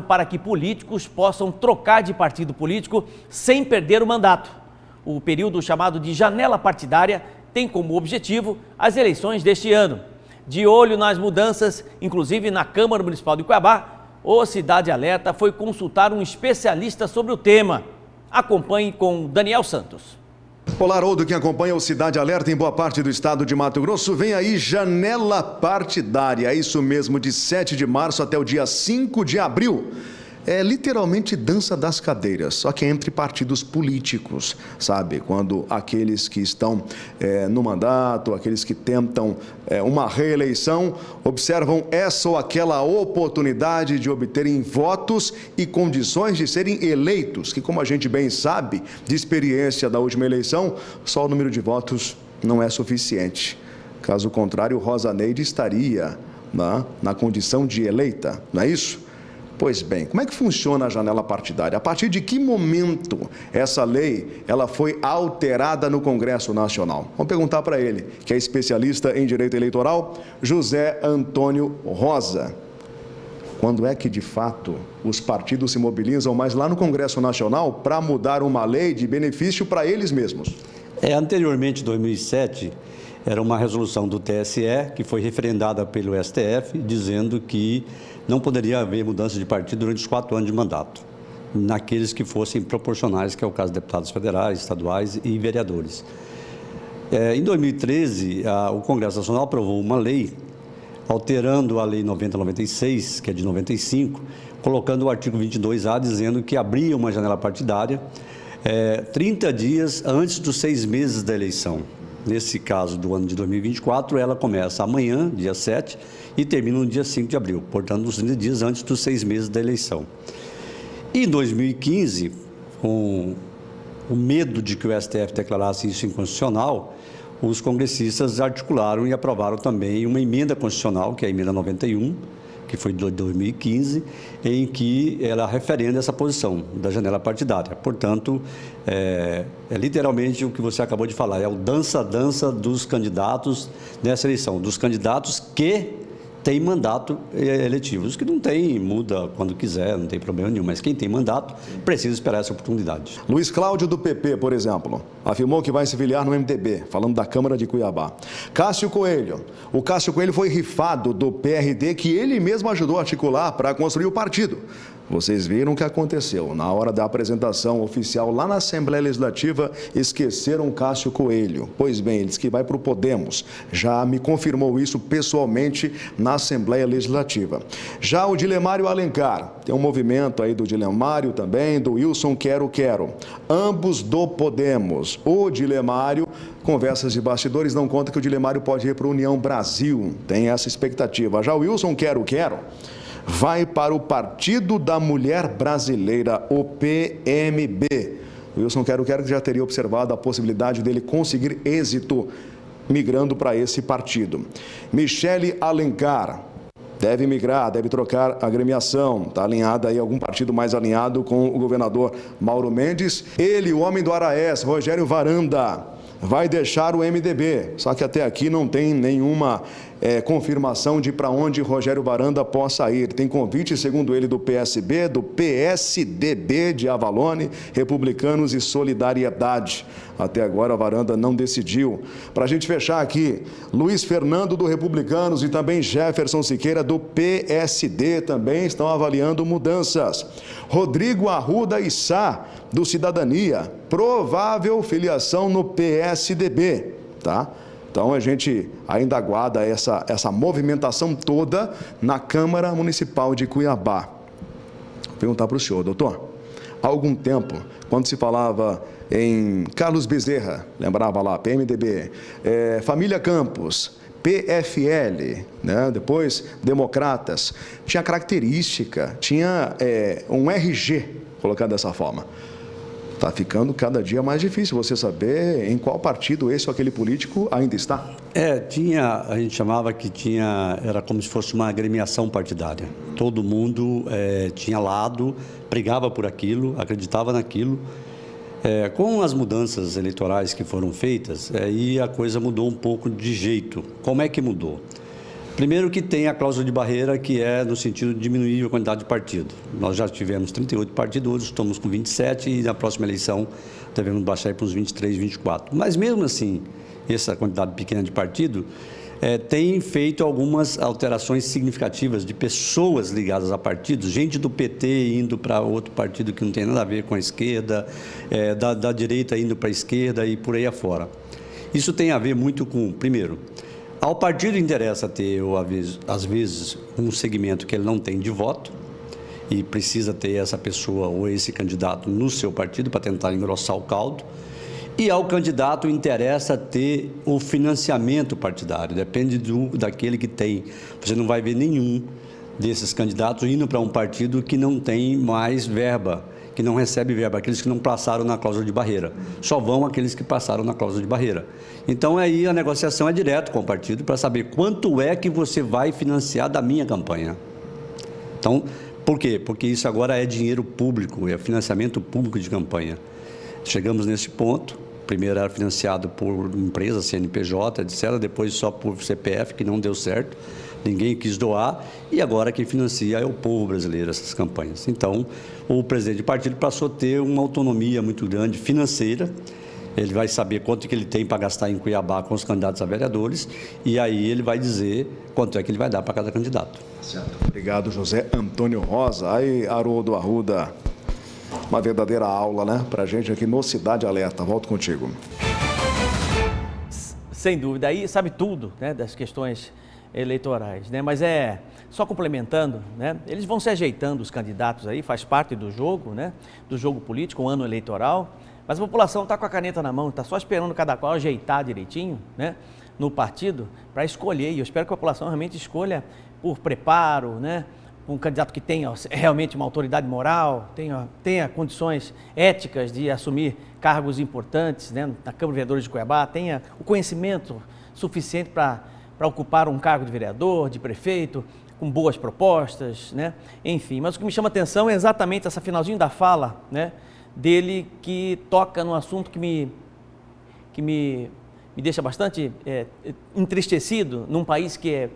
para que políticos possam trocar de partido político sem perder o mandato. O período chamado de janela partidária tem como objetivo as eleições deste ano. De olho nas mudanças, inclusive na Câmara Municipal de Cuiabá, o Cidade Alerta foi consultar um especialista sobre o tema. Acompanhe com Daniel Santos. Olá, Haroldo, quem acompanha o Cidade Alerta em boa parte do estado de Mato Grosso. Vem aí janela partidária, é isso mesmo, de 7 de março até o dia 5 de abril. É literalmente dança das cadeiras, só que entre partidos políticos, sabe? Quando aqueles que estão no mandato, aqueles que tentam uma reeleição, observam essa ou aquela oportunidade de obterem votos e condições de serem eleitos, que, como a gente bem sabe, de experiência da última eleição, só o número de votos não é suficiente. Caso contrário, Rosa Neide estaria na condição de eleita, não é isso? Pois bem, como é que funciona a janela partidária? A partir de que momento essa lei ela foi alterada no Congresso Nacional? Vamos perguntar para ele, que é especialista em direito eleitoral, José Antônio Rosa. Quando é que, de fato, os partidos se mobilizam mais lá no Congresso Nacional para mudar uma lei de benefício para eles mesmos? Anteriormente, em 2007, era uma resolução do TSE que foi referendada pelo STF, dizendo que não poderia haver mudança de partido durante os 4 anos de mandato, naqueles que fossem proporcionais, que é o caso de deputados federais, estaduais e vereadores. Em 2013, o Congresso Nacional aprovou uma lei, alterando a Lei 9096, que é de 95, colocando o artigo 22A, dizendo que abria uma janela partidária 30 dias antes dos 6 meses da eleição. Nesse caso do ano de 2024, ela começa amanhã, dia 7, e termina no dia 5 de abril, portanto, uns 30 dias antes dos 6 meses da eleição. E em 2015, com o medo de que o STF declarasse isso inconstitucional, os congressistas articularam e aprovaram também uma emenda constitucional, que é a emenda 91, que foi de 2015, em que ela referenda essa posição da janela partidária. Portanto, é literalmente o que você acabou de falar, é o dança-dança dos candidatos nessa eleição, dos candidatos que têm mandato eletivo. Os que não têm, muda quando quiser, não tem problema nenhum, mas quem tem mandato precisa esperar essa oportunidade. Luiz Cláudio, do PP, por exemplo, afirmou que vai se filiar no MDB, falando da Câmara de Cuiabá. Cássio Coelho. O Cássio Coelho foi rifado do PRD, que ele mesmo ajudou a articular para construir o partido. Vocês viram o que aconteceu. Na hora da apresentação oficial lá na Assembleia Legislativa, esqueceram Cássio Coelho. Pois bem, ele disse que vai para o Podemos. Já me confirmou isso pessoalmente na Assembleia Legislativa. Já o Dilemário Alencar, tem um movimento aí do Dilemário também, do Wilson Quero Quero. Ambos do Podemos. O Dilemário, conversas de bastidores, não conta que o Dilemário pode ir para o União Brasil. Tem essa expectativa. Já o Wilson Quero Quero vai para o Partido da Mulher Brasileira, o PMB. O Wilson Quero Quero que já teria observado a possibilidade dele conseguir êxito migrando para esse partido. Michele Alencar deve migrar, deve trocar a agremiação, está alinhada aí, algum partido mais alinhado com o governador Mauro Mendes. Ele, o homem do Araés, Rogério Varanda, vai deixar o MDB, só que até aqui não tem nenhuma confirmação de para onde Rogério Varanda possa ir. Tem convite, segundo ele, do PSB, do PSDB de Avalone, Republicanos e Solidariedade. Até agora a Varanda não decidiu. Para a gente fechar aqui, Luiz Fernando do Republicanos e também Jefferson Siqueira do PSD também estão avaliando mudanças. Rodrigo Arruda e Sá do Cidadania, provável filiação no PSDB, tá? Então, a gente ainda aguarda essa movimentação toda na Câmara Municipal de Cuiabá. Vou perguntar para o senhor, doutor. Há algum tempo, quando se falava em Carlos Bezerra, lembrava lá, PMDB, Família Campos, PFL, né? Depois Democratas, tinha característica, tinha um RG, colocado dessa forma. Está ficando cada dia mais difícil você saber em qual partido esse ou aquele político ainda está. A gente chamava que era como se fosse uma agremiação partidária. Todo mundo tinha lado, brigava por aquilo, acreditava naquilo. Com as mudanças eleitorais que foram feitas, aí a coisa mudou um pouco de jeito. Como é que mudou? Primeiro que tem a cláusula de barreira, que é no sentido de diminuir a quantidade de partido. Nós já tivemos 38 partidos, hoje estamos com 27 e na próxima eleição devemos baixar para os 23, 24. Mas mesmo assim, essa quantidade pequena de partido tem feito algumas alterações significativas de pessoas ligadas a partidos, gente do PT indo para outro partido que não tem nada a ver com a esquerda, da direita indo para a esquerda e por aí afora. Isso tem a ver muito com, primeiro, ao partido interessa ter, às vezes, um segmento que ele não tem de voto e precisa ter essa pessoa ou esse candidato no seu partido para tentar engrossar o caldo. E ao candidato interessa ter o financiamento partidário, depende daquele que tem. Você não vai ver nenhum desses candidatos indo para um partido que não tem mais verba, que não recebe verba, aqueles que não passaram na cláusula de barreira. Só vão aqueles que passaram na cláusula de barreira. Então, aí a negociação é direto com o partido para saber quanto é que você vai financiar da minha campanha. Então, por quê? Porque isso agora é dinheiro público, é financiamento público de campanha. Chegamos nesse ponto. Primeiro era financiado por empresa, CNPJ, etc. Depois só por CPF, que não deu certo. Ninguém quis doar. E agora quem financia é o povo brasileiro, essas campanhas. Então, o presidente de partido passou a ter uma autonomia muito grande financeira. Ele vai saber quanto que ele tem para gastar em Cuiabá com os candidatos a vereadores. E aí ele vai dizer quanto é que ele vai dar para cada candidato. Certo. Obrigado, José Antônio Rosa. Aí, Haroldo Arruda. Uma verdadeira aula, né, para a gente aqui no Cidade Alerta. Volto contigo. Sem dúvida, aí sabe tudo, né, das questões eleitorais, né, mas só complementando, né, eles vão se ajeitando, os candidatos aí, faz parte do jogo, né, do jogo político, um ano eleitoral, mas a população está com a caneta na mão, está só esperando cada qual ajeitar direitinho, né, no partido para escolher, e eu espero que a população realmente escolha por preparo, né, um candidato que tenha realmente uma autoridade moral, tenha condições éticas de assumir cargos importantes, né, na Câmara de Vereadores de Cuiabá, tenha o conhecimento suficiente para ocupar um cargo de vereador, de prefeito, com boas propostas, né, enfim. Mas o que me chama a atenção é exatamente essa finalzinho da fala, né, dele, que toca num assunto que me deixa bastante entristecido, num país que é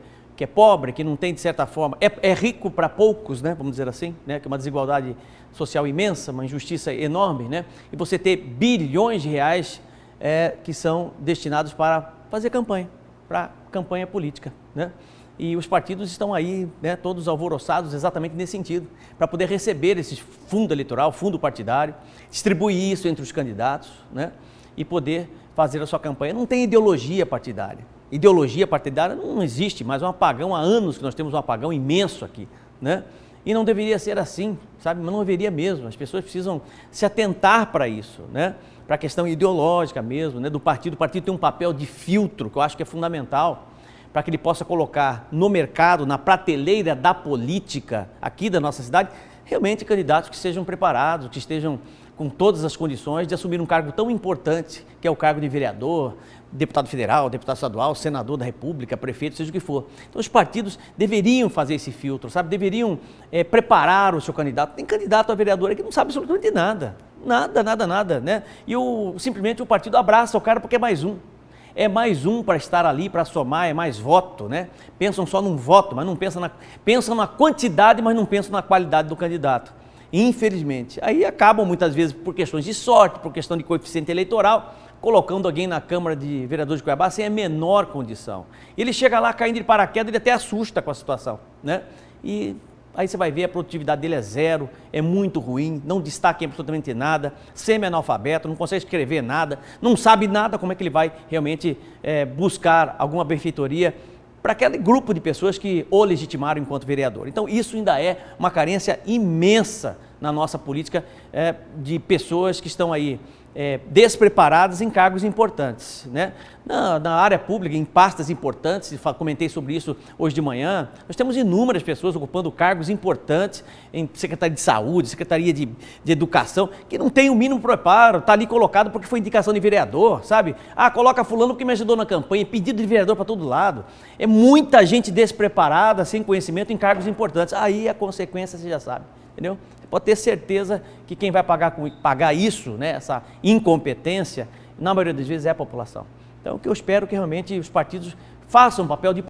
pobre, que não tem, de certa forma, é rico para poucos, né, vamos dizer assim, né, que é uma desigualdade social imensa, uma injustiça enorme, né, e você ter bilhões de reais que são destinados para fazer campanha, para campanha política, né, e os partidos estão aí, né, todos alvoroçados exatamente nesse sentido, para poder receber esse fundo eleitoral, fundo partidário, distribuir isso entre os candidatos, né, e poder fazer a sua campanha. Não tem ideologia partidária. Ideologia partidária não existe mais, é um apagão, há anos que nós temos um apagão imenso aqui, né? E não deveria ser assim, sabe? Mas não deveria mesmo, as pessoas precisam se atentar para isso, né? Para a questão ideológica mesmo, né? Do partido. O partido tem um papel de filtro, que eu acho que é fundamental, para que ele possa colocar no mercado, na prateleira da política aqui da nossa cidade, realmente candidatos que sejam preparados, que estejam com todas as condições de assumir um cargo tão importante, que é o cargo de vereador, deputado federal, deputado estadual, senador da República, prefeito, seja o que for. Então, os partidos deveriam fazer esse filtro, sabe? Deveriam preparar o seu candidato. Tem candidato a vereador que não sabe absolutamente nada. Nada, né? E simplesmente o partido abraça o cara porque é mais um. É mais um para estar ali, para somar, é mais voto, né? Pensam só num voto, mas não pensam na quantidade, mas não pensam na qualidade do candidato. Infelizmente. Aí acabam muitas vezes por questões de sorte, por questão de coeficiente eleitoral, colocando alguém na Câmara de Vereadores de Cuiabá sem a menor condição. Ele chega lá caindo de paraquedas, ele até assusta com a situação, né? E aí você vai ver, a produtividade dele é zero, é muito ruim, não destaca em absolutamente nada, semi-analfabeto, não consegue escrever nada, não sabe nada como é que ele vai realmente buscar alguma benfeitoria para aquele grupo de pessoas que o legitimaram enquanto vereador. Então, isso ainda é uma carência imensa na nossa política de pessoas que estão aí despreparadas em cargos importantes, né? Na área pública, em pastas importantes, comentei sobre isso hoje de manhã, nós temos inúmeras pessoas ocupando cargos importantes em Secretaria de Saúde, Secretaria de Educação, que não tem o mínimo preparo, está ali colocado porque foi indicação de vereador, sabe? Ah, coloca fulano porque me ajudou na campanha, pedido de vereador para todo lado. É muita gente despreparada, sem conhecimento em cargos importantes. Aí a consequência você já sabe, entendeu? Pode ter certeza que quem vai pagar isso, né, essa incompetência, na maioria das vezes é a população. Então, o que eu espero é que realmente os partidos façam um papel de